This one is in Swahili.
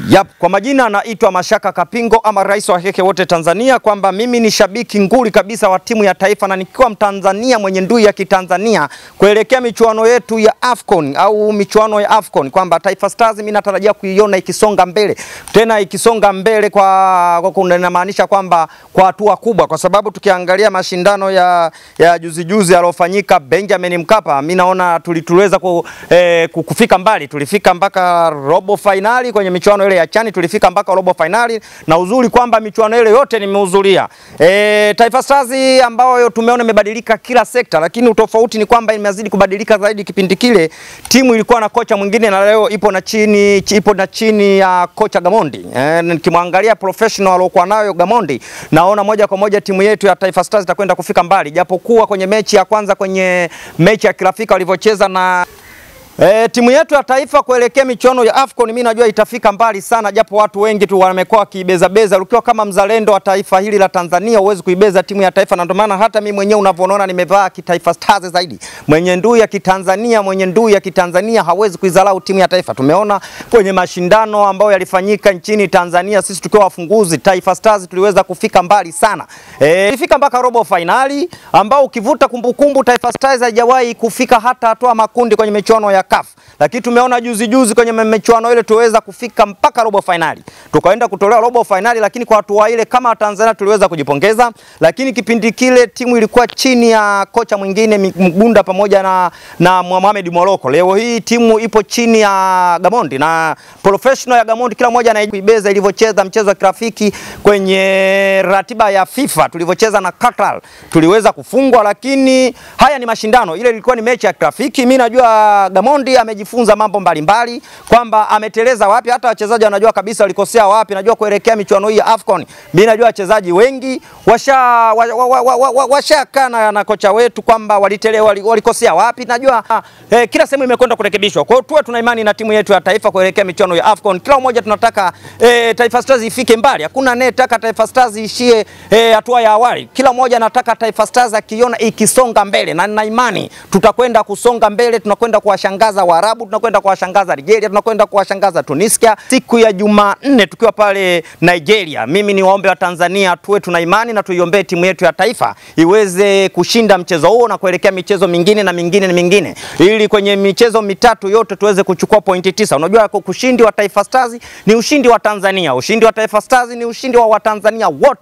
Yap, kwa majina naitwa Mashaka Kapingo ama rais wa Hehe wote Tanzania, kwamba mimi ni shabiki nguli kabisa wa timu ya taifa na nikiwa Mtanzania mwenye ndui ya Kitanzania kuelekea michuano yetu ya AFCON au michuano ya AFCON, kwamba Taifa Stars mimi natarajia kuiona ikisonga mbele. Tena ikisonga mbele kwa kunamaanisha kwamba kwa hatua kubwa, kwa sababu tukiangalia mashindano ya juzi yalofanyika Benjamin Mkapa, mimi naona tuliweza kufika mbali. Tulifika mpaka robo finali kwenye michuano ile ya Chani, tulifika mpaka robo finali, na uzuri kwamba michuano ile yote nimehudhuria. Taifa Stars ambao tumeona imebadilika kila sekta, lakini utofauti ni kwamba imezidi kubadilika zaidi. Kipindi kile timu ilikuwa na kocha mwingine na leo ipo na chini ya kocha Gamondi. Nikimwangalia professional aliokuwa nayo Gamondi, naona moja kwa moja timu yetu ya Taifa Stars itakwenda kufika mbali, japokuwa kwenye mechi ya kwanza, kwenye mechi ya kirafiki walivyocheza na timu yetu ya taifa kuelekea michuano ya AFCON, mimi najua itafika mbali sana, japo watu wengi tu wamekuwa kibeza. Ukiwa kama mzalendo wa taifa hili la Tanzania huwezi kuibeza timu ya taifa, na ndio maana hata mimi mwenyewe unavyoona nimevaa kitaifa Stars zaidi. Mwenye ndui ya Kitanzania hawezi kuidharau timu ya taifa. Tumeona kwenye mashindano ambayo yalifanyika nchini Tanzania, sisi tukiwa wafunguzi Taifa Stars tuliweza kufika mbali sana. Tulifika mpaka robo finali, ambao ukivuta kumbukumbu Taifa Stars haijawahi kufika hata hatua makundi kwenye michuano ya CAF. Lakini tumeona juzi kwenye michuano ile tuweza kufika mpaka robo finali. Tukaenda kutolewa robo finali, lakini kwa hatua ile kama Tanzania tuliweza kujipongeza. Lakini kipindi kile timu ilikuwa chini ya kocha mwingine Mgunda pamoja na Mohamed Moroko. Leo hii timu ipo chini ya Gamondi na professional ya Gamondi, kila mmoja anaibeza ilivyocheza mchezo wa kirafiki kwenye ratiba ya FIFA. Tulivyocheza na Qatar tuliweza kufungwa, lakini haya ni mashindano. Ile ilikuwa ni mechi ya kirafiki. Mimi najua Gamondi amejifunza mambo mbalimbali, kwamba ameteleza wapi, hata wachezaji wanajua kabisa walikosea wapi. Najua kuelekea michuano hii ya AFCON, mimi najua wachezaji wengi washakana na kocha wetu kwamba walikosea wapi. Najua kila sehemu imekwenda kurekebishwa. Kwa hiyo tuwe tuna imani na timu yetu ya taifa kuelekea michuano ya AFCON. Kila mmoja tunataka Taifa Stars ifike mbali. Hakuna anayetaka Taifa Stars ishie hatua ya awali. Kila mmoja anataka Taifa Stars akiona ikisonga mbele, na nina imani tutakwenda kusonga mbele. Tunakwenda kuwashangaza Waarabu, tunakwenda kuwashangaza Nigeria, tunakwenda kuwashangaza Tunisia siku ya Jumanne tukiwa pale Nigeria. Mimi ni waombe wa Tanzania tuwe tuna imani na tuiombee timu yetu ya taifa iweze kushinda mchezo huo na kuelekea michezo mingine na mingine, ili kwenye michezo mitatu yote tuweze kuchukua pointi 9. Unajua ushindi wa Taifa Stars ni ushindi wa Tanzania, ushindi wa Taifa Stars ni ushindi wa Watanzania wote.